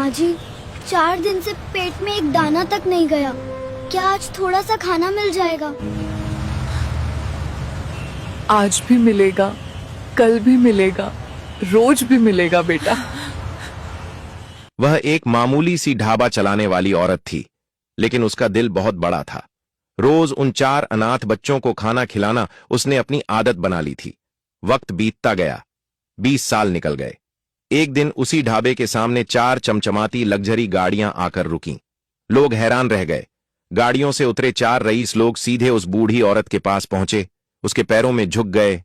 माँ जी, 4 दिन से पेट में एक दाना तक नहीं गया। क्या आज थोड़ा सा खाना मिल जाएगा? आज भी मिलेगा, कल भी मिलेगा, रोज भी मिलेगा बेटा। वह एक मामूली सी ढाबा चलाने वाली औरत थी, लेकिन उसका दिल बहुत बड़ा था। रोज उन 4 अनाथ बच्चों को खाना खिलाना उसने अपनी आदत बना ली थी। वक्त बीतता गया, 20 साल निकल गए। एक दिन उसी ढाबे के सामने 4 चमचमाती लग्जरी गाड़ियां आकर रुकीं। लोग हैरान रह गए। गाड़ियों से उतरे 4 रईस लोग सीधे उस बूढ़ी औरत के पास पहुंचे, उसके पैरों में झुक गए।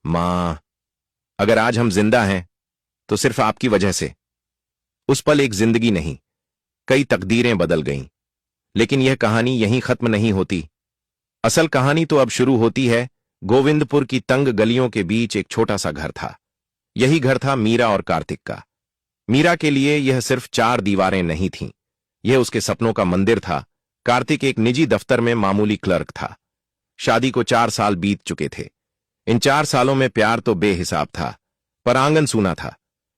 मां, अगर आज हम जिंदा हैं तो सिर्फ आपकी वजह से। उस पल एक जिंदगी नहीं, कई तकदीरें बदल गईं। लेकिन यह कहानी यहीं खत्म नहीं होती। असल कहानी तो अब शुरू होती है। गोविंदपुर की तंग गलियों के बीच एक छोटा सा घर था। यही घर था मीरा और कार्तिक का। मीरा के लिए यह सिर्फ 4 दीवारें नहीं थीं, यह उसके सपनों का मंदिर था। कार्तिक एक निजी दफ्तर में मामूली क्लर्क था। शादी को 4 साल बीत चुके थे। इन 4 सालों में प्यार तो बेहिसाब था, पर आंगन सूना था।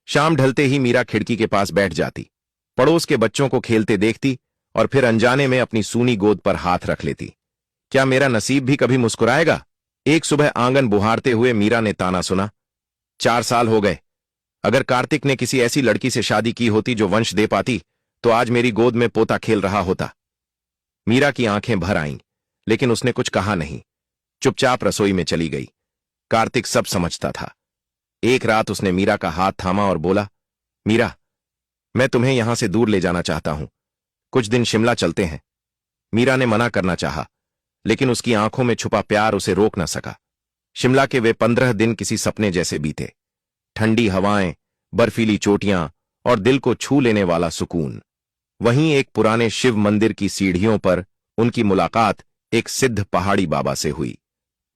शाम ढलते ही मीरा खिड़की के पास बैठ जाती, पड़ोस के बच्चों को खेलते देखती और फिर अनजाने में अपनी सूनी गोद पर हाथ रख लेती। क्या मेरा नसीब भी कभी मुस्कुराएगा? एक सुबह आंगन बुहारते हुए मीरा ने ताना सुना। 4 साल हो गए। अगर कार्तिक ने किसी ऐसी लड़की से शादी की होती जो वंश दे पाती, तो आज मेरी गोद में पोता खेल रहा होता। मीरा की आंखें भर आईं, लेकिन उसने कुछ कहा नहीं। चुपचाप रसोई में चली गई। कार्तिक सब समझता था। एक रात उसने मीरा का हाथ थामा और बोला, मीरा, मैं तुम्हें यहां से दूर ले जाना चाहता हूं। कुछ दिन शिमला चलते हैं। मीरा ने मना करना चाहा, लेकिन उसकी आंखों में छुपा प्यार उसे रोक न सका। शिमला के वे 15 दिन किसी सपने जैसे बीते। ठंडी हवाएं, बर्फीली चोटियां और दिल को छू लेने वाला सुकून। वहीं एक पुराने शिव मंदिर की सीढ़ियों पर उनकी मुलाकात एक सिद्ध पहाड़ी बाबा से हुई।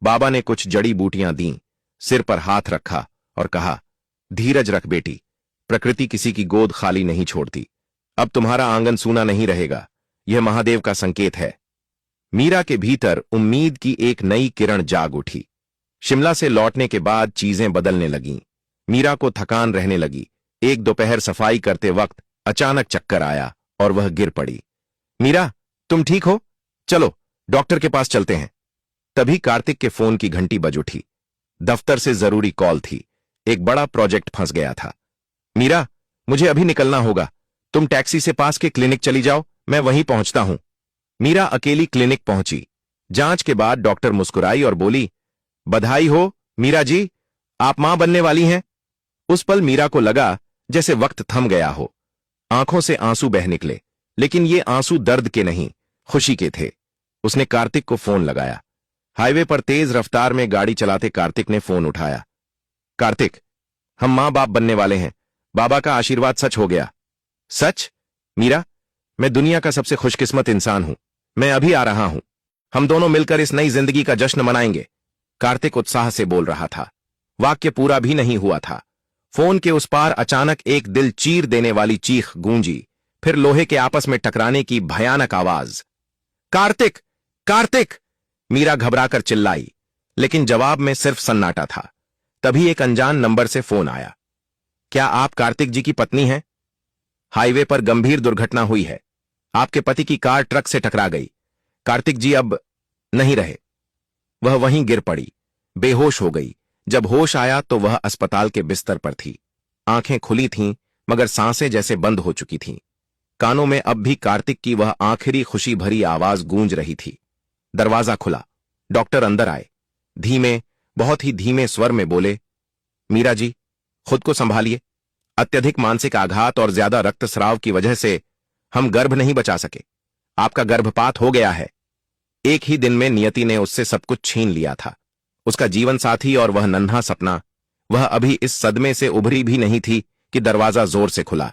बाबा ने कुछ जड़ी बूटियां दीं, सिर पर हाथ रखा और कहा, धीरज रख बेटी, प्रकृति किसी की गोद खाली नहीं छोड़ती। अब तुम्हारा आंगन सूना नहीं रहेगा, यह महादेव का संकेत है। मीरा के भीतर उम्मीद की एक नई किरण जाग उठी। शिमला से लौटने के बाद चीजें बदलने लगीं। मीरा को थकान रहने लगी। एक दोपहर सफाई करते वक्त अचानक चक्कर आया और वह गिर पड़ी। मीरा, तुम ठीक हो? चलो डॉक्टर के पास चलते हैं। तभी कार्तिक के फोन की घंटी बज उठी। दफ्तर से जरूरी कॉल थी। एक बड़ा प्रोजेक्ट फंस गया था। मीरा, मुझे अभी निकलना होगा। तुम टैक्सी से पास के क्लिनिक चली जाओ, मैं वहीं पहुंचता हूं। मीरा अकेली क्लिनिक पहुंची। जांच के बाद डॉक्टर मुस्कुराई और बोली, बधाई हो मीरा जी, आप मां बनने वाली हैं। उस पल मीरा को लगा जैसे वक्त थम गया हो। आंखों से आंसू बह निकले, लेकिन ये आंसू दर्द के नहीं, खुशी के थे। उसने कार्तिक को फोन लगाया। हाईवे पर तेज रफ्तार में गाड़ी चलाते कार्तिक ने फोन उठाया। कार्तिक, हम मां बाप बनने वाले हैं। बाबा का आशीर्वाद सच हो गया। सच? मीरा, मैं दुनिया का सबसे खुशकिस्मत इंसान हूं। मैं अभी आ रहा हूं। हम दोनों मिलकर इस नई जिंदगी का जश्न मनाएंगे। कार्तिक उत्साह से बोल रहा था। वाक्य पूरा भी नहीं हुआ था। फोन के उस पार अचानक एक दिल चीर देने वाली चीख गूंजी, फिर लोहे के आपस में टकराने की भयानक आवाज। कार्तिक! कार्तिक! मीरा घबराकर चिल्लाई, लेकिन जवाब में सिर्फ सन्नाटा था। तभी एक अनजान नंबर से फोन आया। क्या आप कार्तिक जी की पत्नी हैं? हाईवे पर गंभीर दुर्घटना हुई है। आपके पति की कार ट्रक से टकरा गई। कार्तिक जी अब नहीं रहे। वह वहीं गिर पड़ी, बेहोश हो गई। जब होश आया तो वह अस्पताल के बिस्तर पर थी। आंखें खुली थीं, मगर सांसें जैसे बंद हो चुकी थीं। कानों में अब भी कार्तिक की वह आखिरी खुशी भरी आवाज गूंज रही थी। दरवाजा खुला। डॉक्टर अंदर आए। धीमे, बहुत ही धीमे स्वर में बोले, मीरा जी, खुद को संभालिए। अत्यधिक मानसिक आघात और ज्यादा रक्तस्राव की वजह से हम गर्भ नहीं बचा सके। आपका गर्भपात हो गया है। एक ही दिन में नियति ने उससे सब कुछ छीन लिया था। उसका जीवन साथी और वह नन्हा सपना। वह अभी इस सदमे से उभरी भी नहीं थी कि दरवाजा जोर से खुला।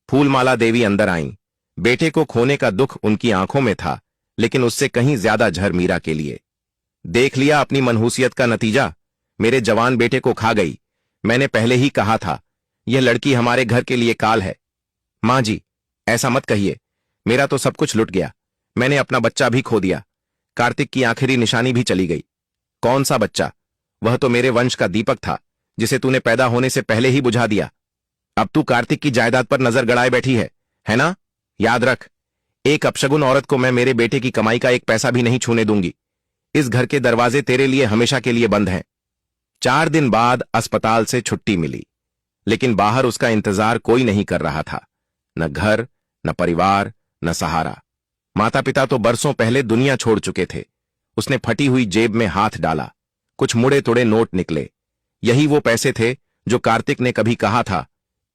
फूलमाला देवी अंदर आईं। बेटे को खोने का दुख उनकी आंखों में था, लेकिन उससे कहीं ज्यादा झर मीरा के लिए। देख लिया अपनी मनहूसियत का नतीजा। मेरे जवान बेटे को खा गई। मैंने पहले ही कहा था, यह लड़की हमारे घर के लिए काल है। मां जी, ऐसा मत कहिए। मेरा तो सब कुछ लुट गया। मैंने अपना बच्चा भी खो दिया। कार्तिक की आखिरी निशानी भी चली गई। कौन सा बच्चा? वह तो मेरे वंश का दीपक था, जिसे तूने पैदा होने से पहले ही बुझा दिया। अब तू कार्तिक की जायदाद पर नजर गड़ाए बैठी है। है ना? याद रख, एक अपशगुन औरत को मैं मेरे बेटे की कमाई का एक पैसा भी नहीं छूने दूंगी। इस घर के दरवाजे तेरे लिए हमेशा के लिए बंद हैं। 4 दिन बाद अस्पताल से छुट्टी मिली, लेकिन बाहर उसका इंतजार कोई नहीं कर रहा था। न घर, न परिवार, न सहारा। माता पिता तो बरसों पहले दुनिया छोड़ चुके थे। उसने फटी हुई जेब में हाथ डाला। कुछ मुड़े तुड़े नोट निकले। यही वो पैसे थे जो कार्तिक ने कभी कहा था,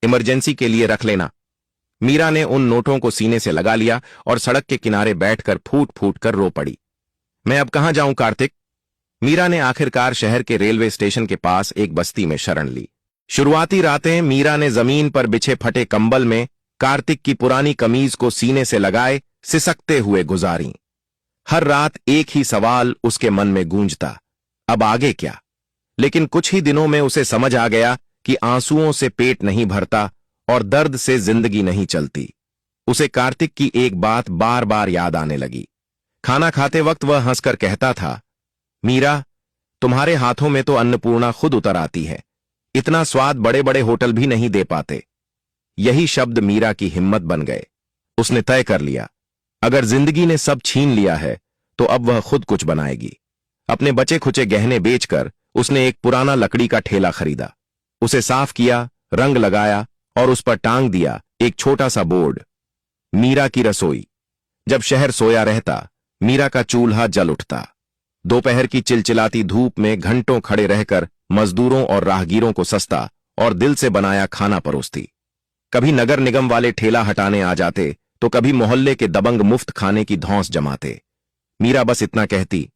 इमरजेंसी के लिए रख लेना। मीरा ने उन नोटों को सीने से लगा लिया और सड़क के किनारे बैठकर फूट फूट कर रो पड़ी। मैं अब कहां जाऊं कार्तिक? मीरा ने आखिरकार शहर के रेलवे स्टेशन के पास एक बस्ती में शरण ली। शुरुआती रातें मीरा ने जमीन पर बिछे फटे कंबल में कार्तिक की पुरानी कमीज को सीने से लगाए सिसकते हुए गुजारी। हर रात एक ही सवाल उसके मन में गूंजता, अब आगे क्या? लेकिन कुछ ही दिनों में उसे समझ आ गया कि आंसुओं से पेट नहीं भरता और दर्द से जिंदगी नहीं चलती। उसे कार्तिक की एक बात बार बार याद आने लगी। खाना खाते वक्त वह हंसकर कहता था, मीरा, तुम्हारे हाथों में तो अन्नपूर्णा खुद उतर आती है। इतना स्वाद बड़े बड़े होटल भी नहीं दे पाते। यही शब्द मीरा की हिम्मत बन गए। उसने तय कर लिया, अगर जिंदगी ने सब छीन लिया है तो अब वह खुद कुछ बनाएगी। अपने बचे खुचे गहने बेचकर उसने एक पुराना लकड़ी का ठेला खरीदा। उसे साफ किया, रंग लगाया और उस पर टांग दिया एक छोटा सा बोर्ड, मीरा की रसोई। जब शहर सोया रहता, मीरा का चूल्हा जल उठता। दोपहर की चिलचिलाती धूप में घंटों खड़े रहकर मजदूरों और राहगीरों को सस्ता और दिल से बनाया खाना परोसती। कभी नगर निगम वाले ठेला हटाने आ जाते तो कभी मोहल्ले के दबंग मुफ्त खाने की धौंस जमाते। मीरा बस इतना कहती,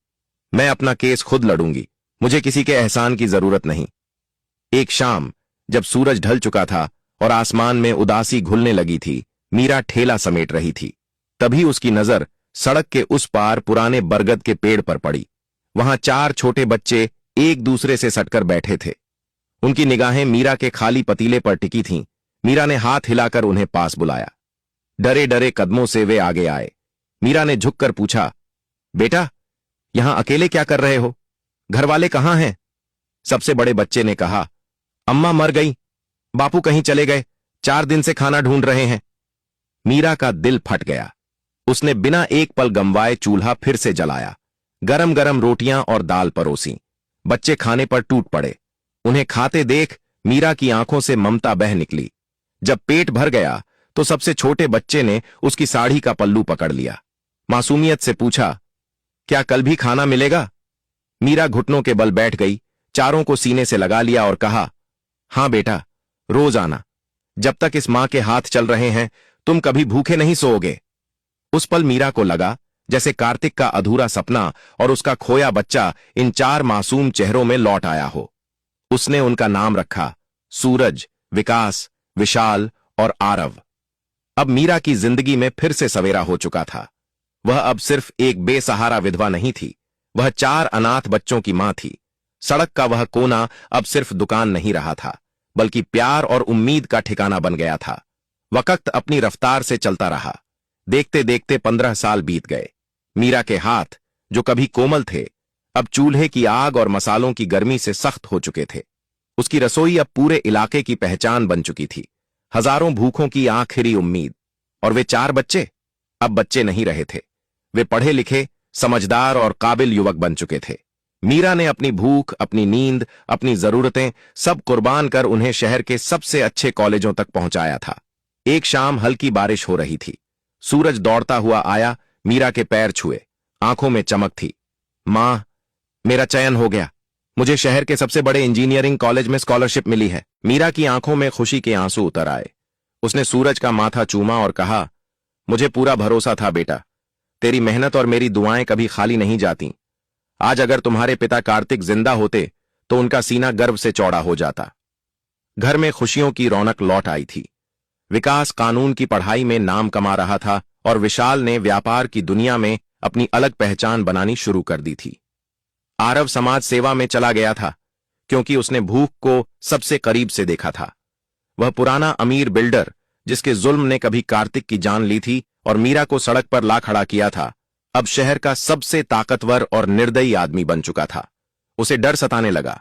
मैं अपना केस खुद लड़ूंगी, मुझे किसी के एहसान की जरूरत नहीं। एक शाम जब सूरज ढल चुका था और आसमान में उदासी घुलने लगी थी, मीरा ठेला समेट रही थी। तभी उसकी नजर सड़क के उस पार पुराने बरगद के पेड़ पर पड़ी। वहां 4 छोटे बच्चे एक दूसरे से सटकर बैठे थे। उनकी निगाहें मीरा के खाली पतीले पर टिकी थीं। मीरा ने हाथ हिलाकर उन्हें पास बुलाया। डरे डरे कदमों से वे आगे आए। मीरा ने झुककर पूछा, बेटा, यहां अकेले क्या कर रहे हो? घर वाले कहां हैं? सबसे बड़े बच्चे ने कहा, अम्मा मर गई, बापू कहीं चले गए, 4 दिन से खाना ढूंढ रहे हैं। मीरा का दिल फट गया। उसने बिना एक पल गंवाए चूल्हा फिर से जलाया। गरम गरम रोटियां और दाल परोसी। बच्चे खाने पर टूट पड़े। उन्हें खाते देख मीरा की आंखों से ममता बह निकली। जब पेट भर गया तो सबसे छोटे बच्चे ने उसकी साड़ी का पल्लू पकड़ लिया। मासूमियत से पूछा, क्या कल भी खाना मिलेगा? मीरा घुटनों के बल बैठ गई, चारों को सीने से लगा लिया और कहा, हां बेटा, रोज आना। जब तक इस मां के हाथ चल रहे हैं तुम कभी भूखे नहीं सोओगे। उस पल मीरा को लगा जैसे कार्तिक का अधूरा सपना और उसका खोया बच्चा इन 4 मासूम चेहरों में लौट आया हो। उसने उनका नाम रखा, सूरज, विकास, विशाल और आरव। अब मीरा की जिंदगी में फिर से सवेरा हो चुका था। वह अब सिर्फ एक बेसहारा विधवा नहीं थी, वह 4 अनाथ बच्चों की मां थी। सड़क का वह कोना अब सिर्फ दुकान नहीं रहा था, बल्कि प्यार और उम्मीद का ठिकाना बन गया था। वक्त अपनी रफ्तार से चलता रहा। देखते देखते 15 साल बीत गए। मीरा के हाथ, जो कभी कोमल थे, अब चूल्हे की आग और मसालों की गर्मी से सख्त हो चुके थे। उसकी रसोई अब पूरे इलाके की पहचान बन चुकी थी, हजारों भूखों की आखिरी उम्मीद। और वे 4 बच्चे अब बच्चे नहीं रहे थे। वे पढ़े लिखे, समझदार और काबिल युवक बन चुके थे। मीरा ने अपनी भूख, अपनी नींद, अपनी जरूरतें सब कुर्बान कर उन्हें शहर के सबसे अच्छे कॉलेजों तक पहुंचाया था। एक शाम हल्की बारिश हो रही थी। सूरज दौड़ता हुआ आया, मीरा के पैर छुए, आंखों में चमक थी। मां, मेरा चयन हो गया, मुझे शहर के सबसे बड़े इंजीनियरिंग कॉलेज में स्कॉलरशिप मिली है। मीरा की आंखों में खुशी के आंसू उतर आए। उसने सूरज का माथा चूमा और कहा, मुझे पूरा भरोसा था बेटा, तेरी मेहनत और मेरी दुआएं कभी खाली नहीं जाती। आज अगर तुम्हारे पिता कार्तिक जिंदा होते तो उनका सीना गर्व से चौड़ा हो जाता। घर में खुशियों की रौनक लौट आई थी। विकास कानून की पढ़ाई में नाम कमा रहा था और विशाल ने व्यापार की दुनिया में अपनी अलग पहचान बनानी शुरू कर दी थी। आरव समाज सेवा में चला गया था, क्योंकि उसने भूख को सबसे करीब से देखा था। वह पुराना अमीर बिल्डर, जिसके जुल्म ने कभी कार्तिक की जान ली थी और मीरा को सड़क पर ला खड़ा किया था, अब शहर का सबसे ताकतवर और निर्दयी आदमी बन चुका था। उसे डर सताने लगा।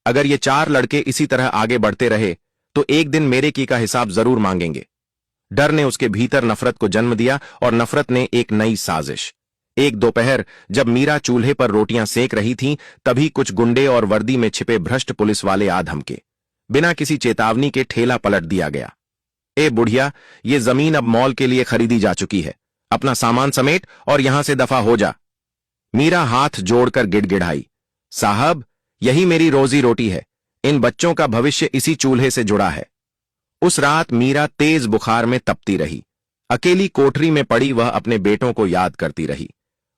अगर ये 4 लड़के इसी तरह आगे बढ़ते रहे तो एक दिन मेरे की का हिसाब जरूर मांगेंगे। डर ने उसके भीतर नफरत को जन्म दिया और नफरत ने एक नई साजिश। एक दोपहर जब मीरा चूल्हे पर रोटियां सेक रही थीं, तभी कुछ गुंडे और वर्दी में छिपे भ्रष्ट पुलिस वाले आ धमके। बिना किसी चेतावनी के ठेला पलट दिया गया। ए बुढ़िया, ये जमीन अब मॉल के लिए खरीदी जा चुकी है, अपना सामान समेट और यहां से दफा हो जा। मीरा हाथ जोड़कर गिड़गिड़ाई, साहब यही मेरी रोजी रोटी है, इन बच्चों का भविष्य इसी चूल्हे से जुड़ा है। उस रात मीरा तेज बुखार में तपती रही। अकेली कोठरी में पड़ी वह अपने बेटों को याद करती रही।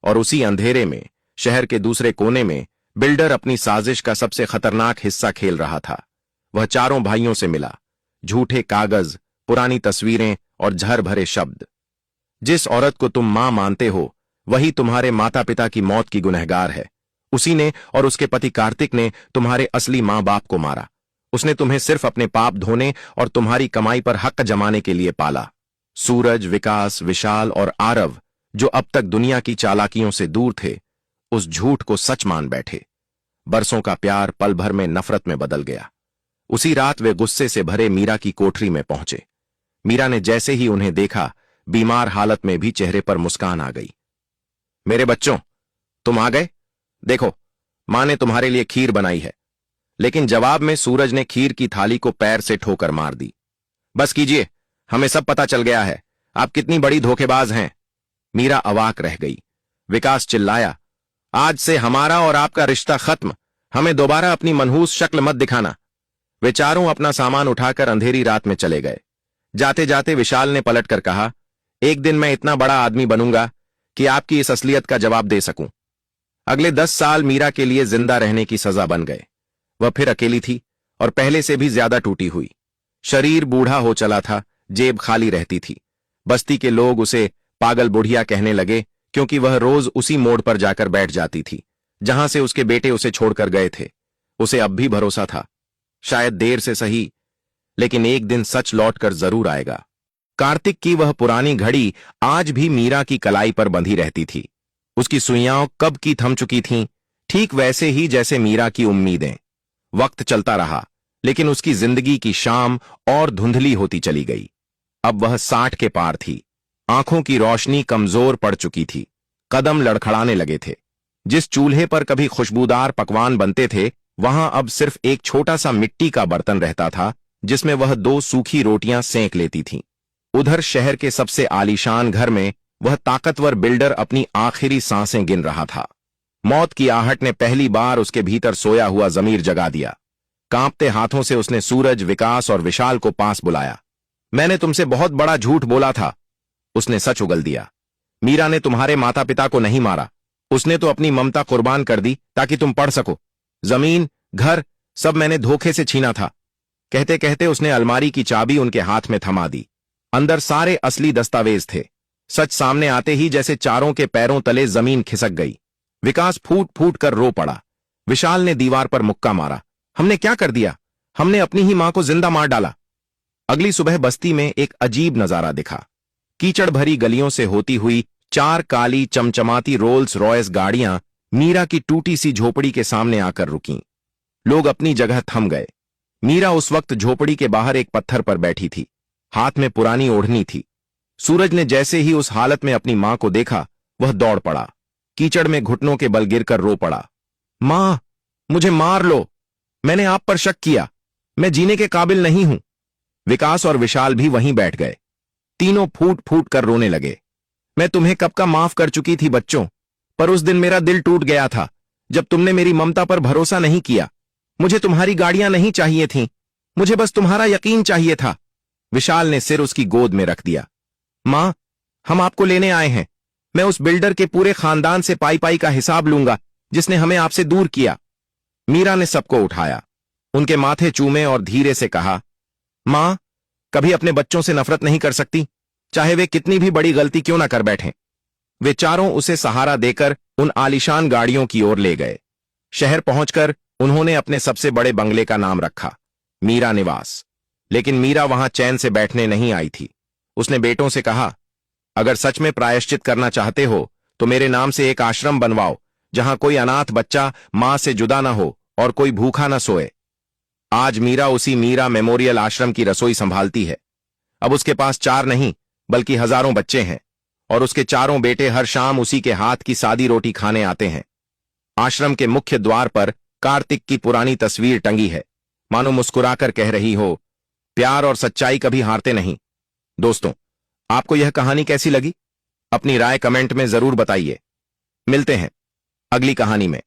और उसी अंधेरे में शहर के दूसरे कोने में बिल्डर अपनी साजिश का सबसे खतरनाक हिस्सा खेल रहा था। वह चारों भाइयों से मिला। झूठे कागज, पुरानी तस्वीरें और झर भरे शब्द। जिस औरत को तुम मां मानते हो वही तुम्हारे माता पिता की मौत की गुनहगार है। उसी ने और उसके पति कार्तिक ने तुम्हारे असली मां बाप को मारा। उसने तुम्हें सिर्फ अपने पाप धोने और तुम्हारी कमाई पर हक जमाने के लिए पाला। सूरज, विकास, विशाल और आरव, जो अब तक दुनिया की चालाकियों से दूर थे, उस झूठ को सच मान बैठे। बरसों का प्यार पल भर में नफरत में बदल गया। उसी रात वे गुस्से से भरे मीरा की कोठरी में पहुंचे। मीरा ने जैसे ही उन्हें देखा, बीमार हालत में भी चेहरे पर मुस्कान आ गई। मेरे बच्चों, तुम आ गए? देखो, मां ने तुम्हारे लिए खीर बनाई है। लेकिन जवाब में सूरज ने खीर की थाली को पैर से ठोकर मार दी। बस कीजिए, हमें सब पता चल गया है, आप कितनी बड़ी धोखेबाज हैं। मीरा अवाक रह गई। विकास चिल्लाया, आज से हमारा और आपका रिश्ता खत्म, हमें दोबारा अपनी मनहूस शक्ल मत दिखाना। वे चारों अपना सामान उठाकर अंधेरी रात में चले गए। जाते जाते विशाल ने पलटकर कहा, एक दिन मैं इतना बड़ा आदमी बनूंगा कि आपकी इस असलियत का जवाब दे सकूं। अगले 10 साल मीरा के लिए जिंदा रहने की सजा बन गए। वह फिर अकेली थी और पहले से भी ज्यादा टूटी हुई। शरीर बूढ़ा हो चला था, जेब खाली रहती थी। बस्ती के लोग उसे पागल बुढ़िया कहने लगे, क्योंकि वह रोज उसी मोड़ पर जाकर बैठ जाती थी जहां से उसके बेटे उसे छोड़कर गए थे। उसे अब भी भरोसा था, शायद देर से सही, लेकिन एक दिन सच लौटकर जरूर आएगा। कार्तिक की वह पुरानी घड़ी आज भी मीरा की कलाई पर बंधी रहती थी। उसकी सुइयां कब की थम चुकी थीं, ठीक वैसे ही जैसे मीरा की उम्मीदें। वक्त चलता रहा, लेकिन उसकी जिंदगी की शाम और धुंधली होती चली गई। अब वह 60 के पार थी। आंखों की रोशनी कमजोर पड़ चुकी थी, कदम लड़खड़ाने लगे थे। जिस चूल्हे पर कभी खुशबूदार पकवान बनते थे, वहां अब सिर्फ एक छोटा सा मिट्टी का बर्तन रहता था, जिसमें वह 2 सूखी रोटियां सेंक लेती थीं। उधर शहर के सबसे आलीशान घर में वह ताकतवर बिल्डर अपनी आखिरी सांसें गिन रहा था। मौत की आहट ने पहली बार उसके भीतर सोया हुआ जमीर जगा दिया। कांपते हाथों से उसने सूरज, विकास और विशाल को पास बुलाया। मैंने तुमसे बहुत बड़ा झूठ बोला था, उसने सच उगल दिया। मीरा ने तुम्हारे माता पिता को नहीं मारा, उसने तो अपनी ममता कुर्बान कर दी ताकि तुम पढ़ सको। जमीन, घर, सब मैंने धोखे से छीना था। कहते कहते उसने अलमारी की चाबी उनके हाथ में थमा दी। अंदर सारे असली दस्तावेज थे। सच सामने आते ही जैसे चारों के पैरों तले जमीन खिसक गई। विकास फूट फूट कर रो पड़ा। विशाल ने दीवार पर मुक्का मारा, हमने क्या कर दिया? हमने अपनी ही मां को जिंदा मार डाला। अगली सुबह बस्ती में एक अजीब नजारा दिखा। कीचड़ भरी गलियों से होती हुई 4 काली चमचमाती रोल्स रॉयस गाड़ियां मीरा की टूटी सी झोपड़ी के सामने आकर रुकीं। लोग अपनी जगह थम गए। मीरा उस वक्त झोपड़ी के बाहर एक पत्थर पर बैठी थी, हाथ में पुरानी ओढ़नी थी। सूरज ने जैसे ही उस हालत में अपनी मां को देखा, वह दौड़ पड़ा। कीचड़ में घुटनों के बल गिरकर रो पड़ा, मां, मुझे मार लो, मैंने आप पर शक किया, मैं जीने के काबिल नहीं हूं। विकास और विशाल भी वहीं बैठ गए। तीनों फूट फूट कर रोने लगे। मैं तुम्हें कब का माफ कर चुकी थी बच्चों, पर उस दिन मेरा दिल टूट गया था जब तुमने मेरी ममता पर भरोसा नहीं किया। मुझे तुम्हारी गाड़ियां नहीं चाहिए थीं, मुझे बस तुम्हारा यकीन चाहिए था। विशाल ने सिर उसकी गोद में रख दिया। मां, हम आपको लेने आए हैं। मैं उस बिल्डर के पूरे खानदान से पाई पाई का हिसाब लूंगा जिसने हमें आपसे दूर किया। मीरा ने सबको उठाया, उनके माथे चूमे और धीरे से कहा, मां, कभी अपने बच्चों से नफरत नहीं कर सकती, चाहे वे कितनी भी बड़ी गलती क्यों ना कर बैठें। वे चारों उसे सहारा देकर उन आलीशान गाड़ियों की ओर ले गए। शहर पहुंचकर उन्होंने अपने सबसे बड़े बंगले का नाम रखा, मीरा निवास। लेकिन मीरा वहां चैन से बैठने नहीं आई थी। उसने बेटों से कहा, अगर सच में प्रायश्चित करना चाहते हो तो मेरे नाम से एक आश्रम बनवाओ, जहां कोई अनाथ बच्चा मां से जुदा ना हो और कोई भूखा ना सोए। आज मीरा उसी मीरा मेमोरियल आश्रम की रसोई संभालती है। अब उसके पास 4 नहीं बल्कि हजारों बच्चे हैं और उसके चारों बेटे हर शाम उसी के हाथ की सादी रोटी खाने आते हैं। आश्रम के मुख्य द्वार पर कार्तिक की पुरानी तस्वीर टंगी है, मानो मुस्कुराकर कह रही हो, प्यार और सच्चाई कभी हारते नहीं। दोस्तों, आपको यह कहानी कैसी लगी? अपनी राय कमेंट में जरूर बताइए। मिलते हैं अगली कहानी में।